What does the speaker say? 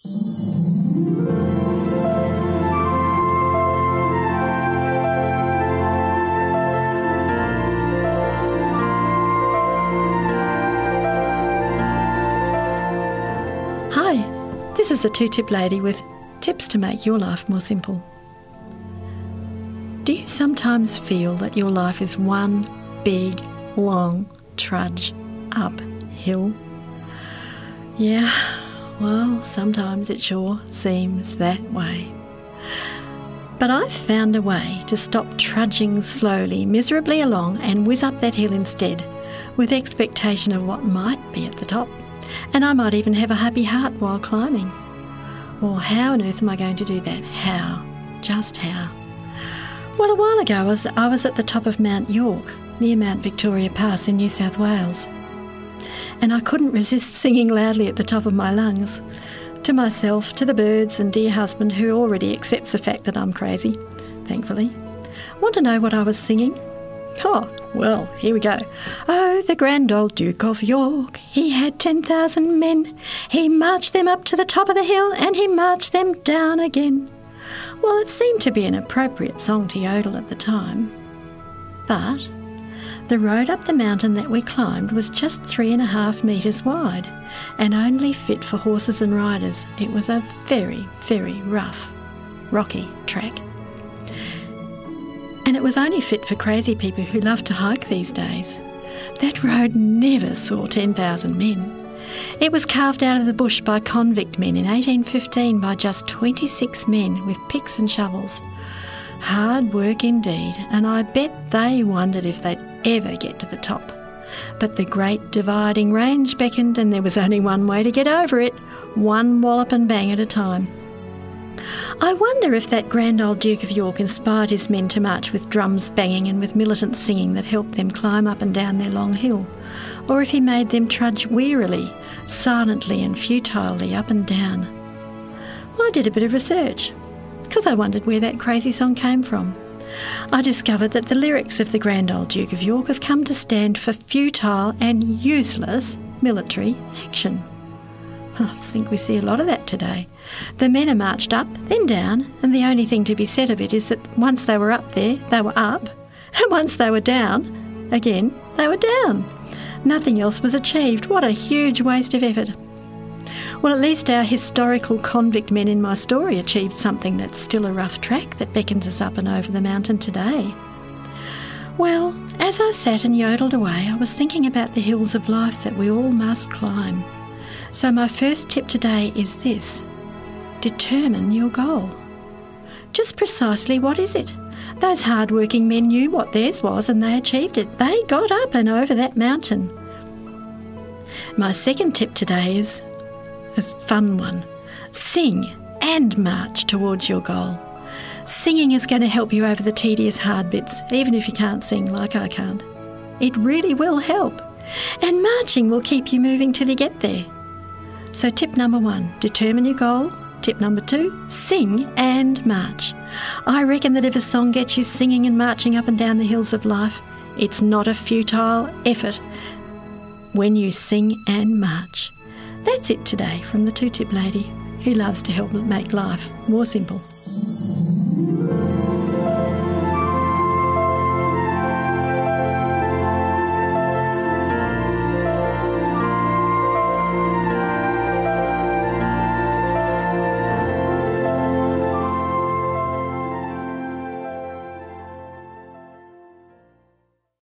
Hi, this is the Two-Tip Lady with tips to make your life more simple. Do you sometimes feel that your life is one big, long trudge uphill? Yeah, well, sometimes it sure seems that way. But I've found a way to stop trudging slowly, miserably along and whiz up that hill instead, with expectation of what might be at the top. And I might even have a happy heart while climbing. Or how on earth am I going to do that? How? Just how? Well, a while ago I was at the top of Mount York, near Mount Victoria Pass in New South Wales. And I couldn't resist singing loudly at the top of my lungs. To myself, to the birds and dear husband, who already accepts the fact that I'm crazy, thankfully. Want to know what I was singing? Oh, well, here we go. Oh, the grand old Duke of York, he had 10,000 men. He marched them up to the top of the hill and he marched them down again. Well, it seemed to be an appropriate song to yodel at the time. But the road up the mountain that we climbed was just 3.5 metres wide and only fit for horses and riders. It was a very, very rough, rocky track. And it was only fit for crazy people who love to hike these days. That road never saw 10,000 men. It was carved out of the bush by convict men in 1815 by just 26 men with picks and shovels. Hard work indeed, and I bet they wondered if they'd ever get to the top. But the great dividing range beckoned and there was only one way to get over it, one wallop and bang at a time. I wonder if that grand old Duke of York inspired his men to march with drums banging and with militant singing that helped them climb up and down their long hill, or if he made them trudge wearily, silently and futilely up and down. Well, I did a bit of research, because I wondered where that crazy song came from. I discovered that the lyrics of the grand old Duke of York have come to stand for futile and useless military action. I think we see a lot of that today. The men are marched up, then down, and the only thing to be said of it is that once they were up there, they were up, and once they were down, again, they were down. Nothing else was achieved. What a huge waste of effort. Well, at least our historical convict men in my story achieved something that's still a rough track that beckons us up and over the mountain today. Well, as I sat and yodeled away, I was thinking about the hills of life that we all must climb. So my first tip today is this: determine your goal. Just precisely what is it? Those hard-working men knew what theirs was and they achieved it. They got up and over that mountain. My second tip today is a fun one. Sing and march towards your goal. Singing is going to help you over the tedious hard bits, even if you can't sing like I can't. It really will help. And marching will keep you moving till you get there. So tip number 1, determine your goal. Tip number 2, sing and march. I reckon that if a song gets you singing and marching up and down the hills of life, it's not a futile effort when you sing and march. That's it today from the Two-Tip Lady, who loves to help make life more simple.